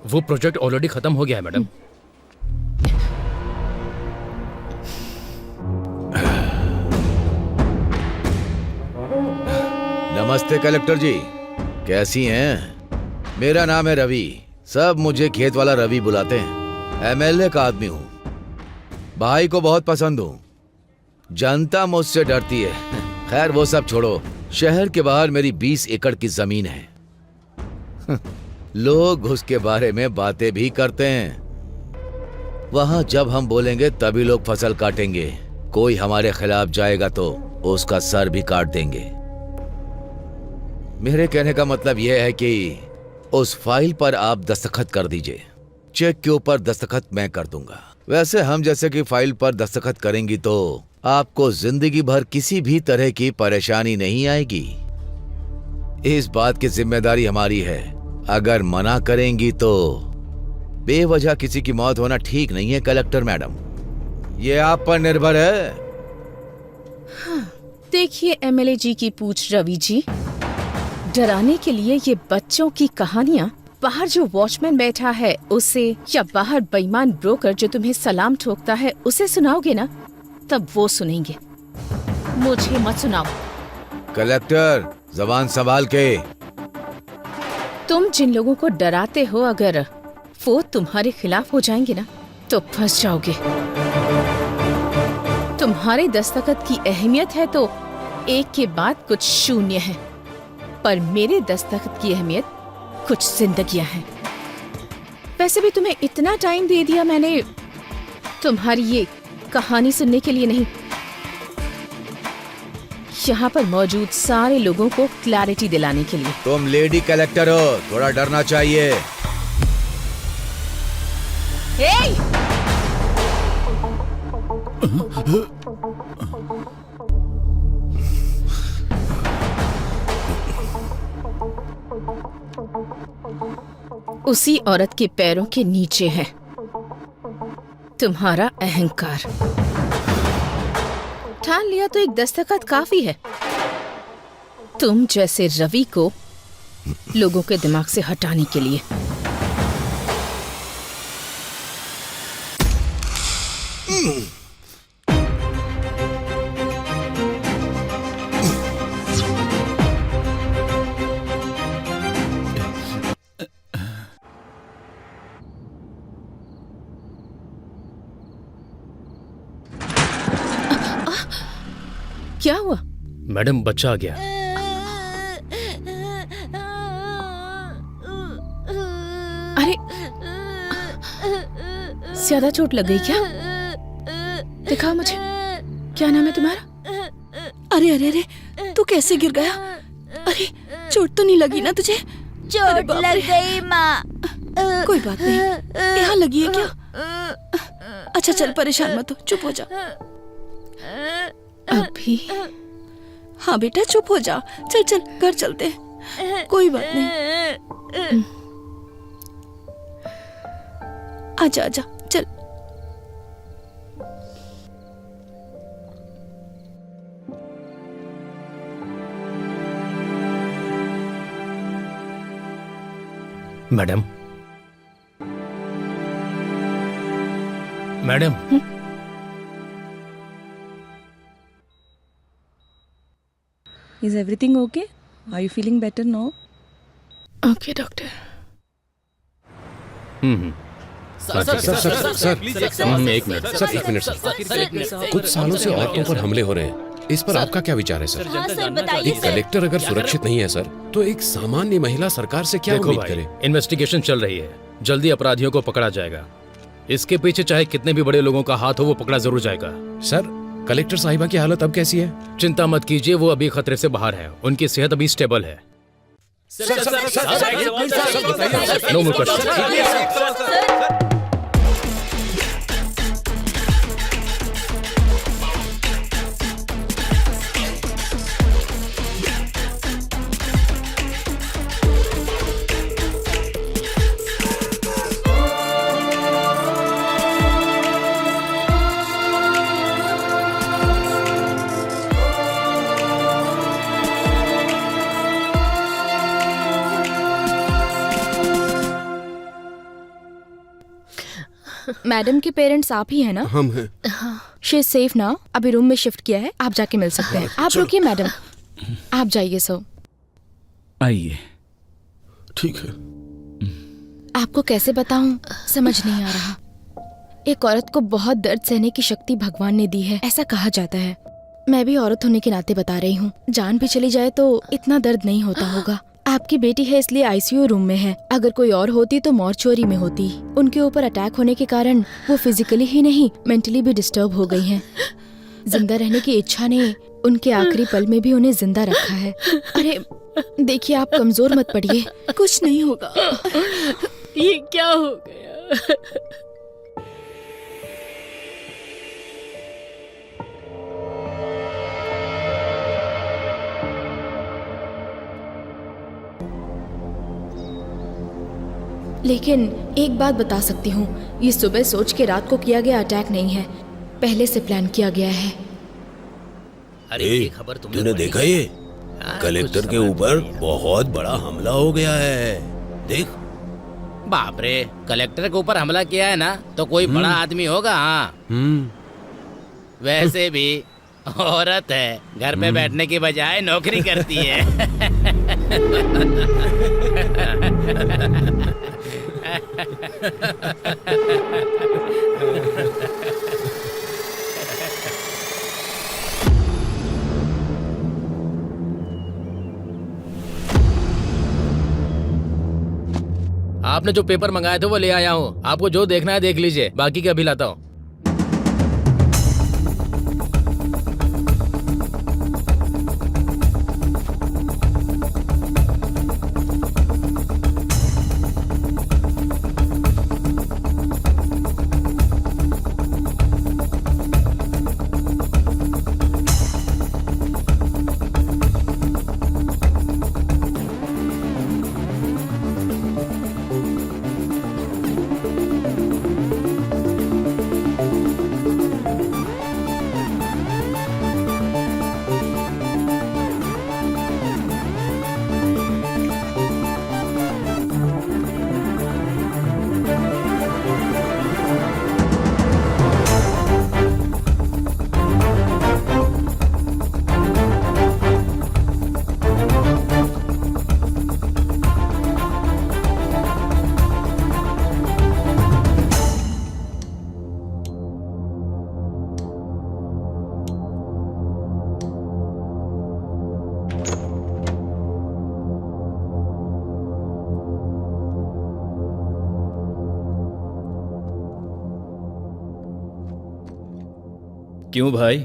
वो project already खत्म हो गया है मैडम। नमस्ते कलेक्टर जी, कैसी हैं? मेरा नाम है रवि, सब मुझे खेत वाला रवि बुलाते हैं। एमएलए का आदमी हूँ, भाई को बहुत पसंद हूँ। जनता मुझसे डरती है। खैर वो सब छोड़ो, शहर के बाहर मेरी 20 एकड़ की जमीन है। लोग उसके बारे में बातें भी करते हैं। वहां जब हम बोलेंगे तभी लोग फसल काटेंगे। कोई हमारे खिलाफ जाएगा तो उसका सर भी काट देंगे। मेरे कहने का मतलब यह है कि उस फाइल पर आप दस्तखत कर दीजिए। चेक के ऊपर दस्तखत मैं कर दूंगा। वैसे हम जैसे कि फाइल पर दस्तखत करेंगी तो आपको जिंदगी भर किसी भी तरह की परेशानी नहीं आएगी। इस बात की जिम्मेदारी हमारी है। अगर मना करेंगी तो बेवजह किसी की मौत होना ठीक नहीं है कलेक्टर मैडम, ये आप पर निर्भर है। हाँ, देखिए एमएलए जी की पूछ रवि जी, डराने के लिए ये बच्चों की कहानियाँ बाहर जो वॉचमैन बैठा है उसे, या बाहर बेईमान ब्रोकर जो तुम्हें सलाम ठोकता है उसे सुनाओगे ना, तब वो सुनेंगे। मुझे मत सुनाओ। कलेक्टर जबान संभाल के। तुम जिन लोगों को डराते हो, अगर वो तुम्हारे खिलाफ हो जाएंगे ना तो फंस जाओगे। तुम्हारे दस्तखत की अहमियत है तो एक के बाद कुछ शून्य है, पर मेरे दस्तखत की अहमियत कुछ जिंदगियां हैं। वैसे भी तुम्हें इतना टाइम दे दिया मैंने तुम्हारी ये कहानी सुनने के लिए नहीं, यहाँ पर मौजूद सारे लोगों को क्लैरिटी दिलाने के लिए। तुम लेडी कलेक्टर हो, थोड़ा डरना चाहिए। हे! उसी औरत के पैरों के नीचे है तुम्हारा अहंकार। ठान लिया तो एक दस्तखत काफी है। तुम जैसे रवि को लोगों के दिमाग से हटाने के लिए। क्या हुआ? मैडम बच्चा आ गया। अरे ज्यादा चोट लग गई क्या? दिखाओ मुझे, क्या नाम है तुम्हारा? अरे अरे अरे, तू कैसे गिर गया? अरे चोट तो नहीं लगी ना तुझे? चोट लग गई माँ। कोई बात नहीं, यहाँ लगी है क्या? अच्छा चल, परेशान मत हो, चुप हो जा। अभी? हाँ बेटा चुप हो जा। चल चल घर चलते हैं, कोई बात नहीं। आजा आजा चल। Madam, madam, Is everything okay? Are you feeling better now? Okay doctor. एक मिनट सर। कुछ सालों से औरतों पर हमले हो रहे हैं, इस पर आपका क्या विचार है सर? हाँ सर बताइए एक कलेक्टर अगर सुरक्षित नहीं है सर, तो एक सामान्य महिला सरकार से क्या देखो उम्मीद भाई, करे? इन्वेस्टिगेशन चल रही है, जल्दी अपराधियों को पकड़ा जाएगा। इसके पीछे चाहे कितने भी बड़े लोगों का हाथ हो, वो पकड़ा जरूर जाएगा। सर कलेक्टर साहिबा की हालत अब कैसी है? चिंता मत कीजिए, वो अभी खतरे से बाहर है। उनकी सेहत अभी स्टेबल है। No more question. मैडम के पेरेंट्स आप ही है ना? हम हैं। She is safe now. अभी रूम में शिफ्ट किया है, आप जाके मिल सकते हैं। आप रुकिए मैडम, आप जाइए। सो आइए। ठीक है। आपको कैसे बताऊं, समझ नहीं आ रहा। एक औरत को बहुत दर्द सहने की शक्ति भगवान ने दी है, ऐसा कहा जाता है। मैं भी औरत होने के नाते बता रही हूँ, जान भी चली जाए तो इतना दर्द नहीं होता होगा। आपकी बेटी है इसलिए आईसीयू रूम में है, अगर कोई और होती तो मॉर्चुरी में होती। उनके ऊपर अटैक होने के कारण वो फिजिकली ही नहीं मेंटली भी डिस्टर्ब हो गई हैं। जिंदा रहने की इच्छा ने उनके आखिरी पल में भी उन्हें जिंदा रखा है। अरे देखिए, आप कमजोर मत पड़िए, कुछ नहीं होगा। ये क्या हो गया? लेकिन एक बात बता सकती हूँ, ये सुबह सोच के रात को किया गया अटैक नहीं है, पहले से प्लान किया गया है। अरे ये खबर तूने देखा ये? कलेक्टर के ऊपर बहुत बड़ा हमला हो गया है, देख। बाप रे, कलेक्टर के ऊपर हमला किया है ना, तो कोई बड़ा आदमी होगा। हाँ, वैसे भी औरत है, घर पे बैठने की बजाय नौकरी करती है। आपने जो पेपर मंगाए थे वो ले आया हूँ। आपको जो देखना है देख लीजिए, बाकी का अभी लाता हूँ। क्यों भाई,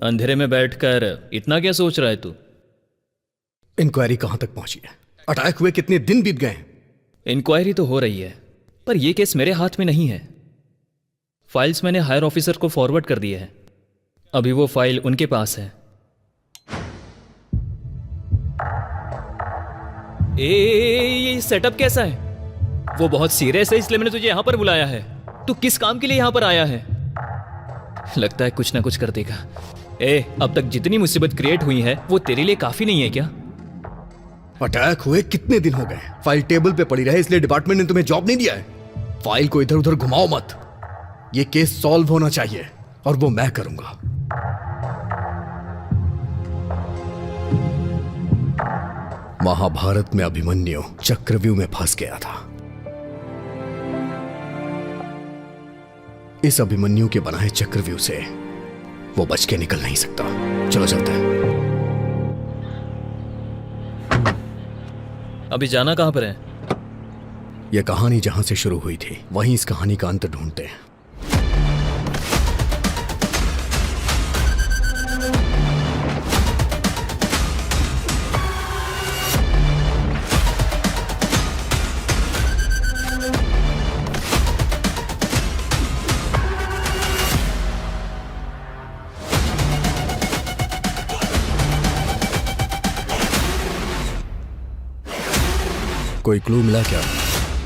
अंधेरे में बैठकर इतना क्या सोच रहा है तू? इंक्वायरी कहां तक पहुंची है? अटैक हुए कितने दिन बीत गए? इंक्वायरी तो हो रही है, पर यह केस मेरे हाथ में नहीं है। फाइल्स मैंने हायर ऑफिसर को फॉरवर्ड कर दिए हैं, अभी वो फाइल उनके पास है। ये सेटअप कैसा है? वो बहुत सीरियस है, इसलिए मैंने तुझे यहां पर बुलाया है। तू किस काम के लिए यहां पर आया है? लगता है कुछ ना कुछ कर देगा। अब तक जितनी मुसीबत क्रिएट हुई है वो तेरे लिए काफी नहीं है क्या? अटैक हुए कितने दिन हो गए? फाइल टेबल पे पड़ी रहे इसलिए डिपार्टमेंट ने तुम्हें जॉब नहीं दिया है। फाइल को इधर उधर घुमाओ मत, ये केस सॉल्व होना चाहिए और वो मैं करूंगा। महाभारत में अभिमन्यु चक्रव्यूह में फंस गया था। इस अभिमन्यु के बनाए चक्रव्यूह से वो बच के निकल नहीं सकता। चलो चलते हैं। अभी जाना कहां पर है? यह कहानी जहां से शुरू हुई थी वहीं इस कहानी का अंत ढूंढते हैं। कोई क्लू मिला क्या?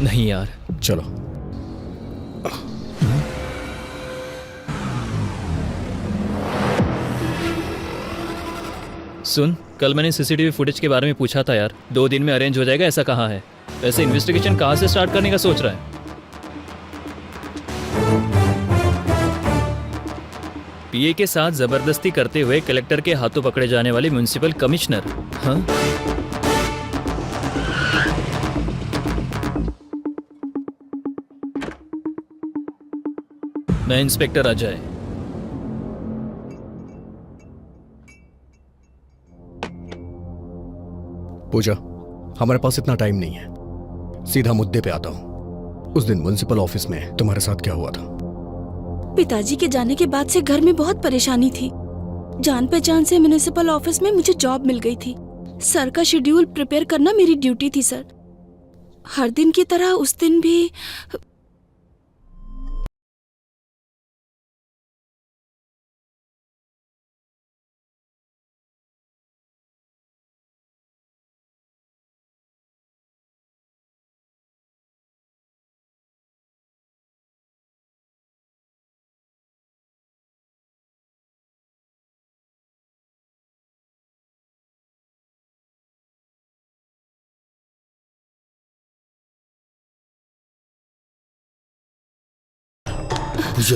नहीं यार। चलो। सुन, कल मैंने सीसीटीवी फुटेज के बारे में पूछा था यार, 2 दिन में अरेंज हो जाएगा ऐसा कहा है। वैसे इन्वेस्टिगेशन कहाँ से स्टार्ट करने का सोच रहा है? पीए के साथ जबरदस्ती करते हुए कलेक्टर के हाथों पकड़े जाने वाले म्युनिसिपल कमिश्नर। हाँ? मैं इंस्पेक्टर अजय। पूजा, हमारे पास इतना टाइम नहीं है, सीधा मुद्दे पे आता हूँ। उस दिन म्युनिसिपल ऑफिस में तुम्हारे साथ क्या हुआ था? पिताजी के जाने के बाद से घर में बहुत परेशानी थी। जान पहचान से म्युनिसिपल ऑफिस में मुझे जॉब मिल गई थी। सर का शेड्यूल प्रिपेयर करना मेरी ड्यूटी थी सर। हर दिन की तरह उस दिन भी पूजा,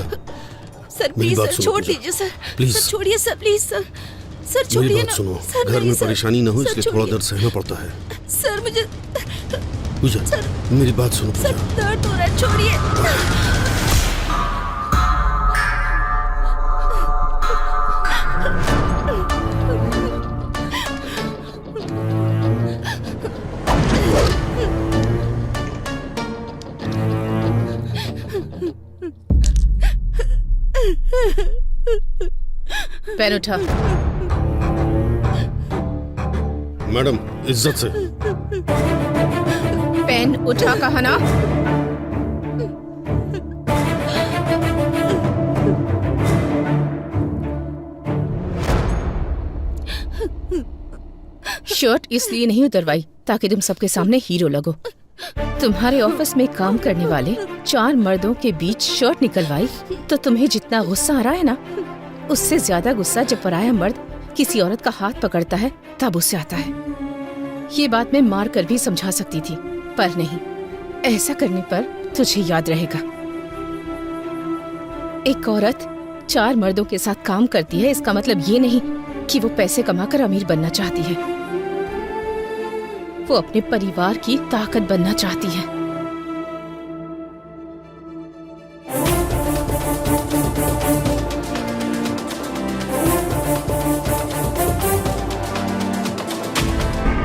सर मेरी प्लीज बात सर सुनो, छोड़ पूजा। दीजिए सर। प्लीज। सर छोड़िए सर, प्लीज सर। सर मेरी छोड़िए बात ना सुनो, सर, घर नहीं, में सर। परेशानी न हो सर, इसलिए थोड़ा छोड़िए। दर्द सहना पड़ता है। सर मुझे पूजा, मेरी बात सुनो सर पूजा। दर्द हो रहा है, छोड़िए। पेन उठा। मैडम, इज्जत से। पेन उठा कहा ना। शर्ट इसलिए नहीं उतरवाई ताकि तुम सबके सामने हीरो लगो। तुम्हारे ऑफिस में काम करने वाले 4 मर्दों के बीच शर्ट निकलवाई तो तुम्हें जितना गुस्सा आ रहा है ना, उससे ज्यादा गुस्सा जब पराया मर्द किसी औरत का हाथ पकड़ता है तब उससे आता है। ये बात मैं मार कर भी समझा सकती थी, पर नहीं, ऐसा करने पर तुझे याद रहेगा। एक औरत 4 मर्दों के साथ काम करती है, इसका मतलब ये नहीं कि वो पैसे कमाकर अमीर बनना चाहती है। वो अपने परिवार की ताकत बनना चाहती है।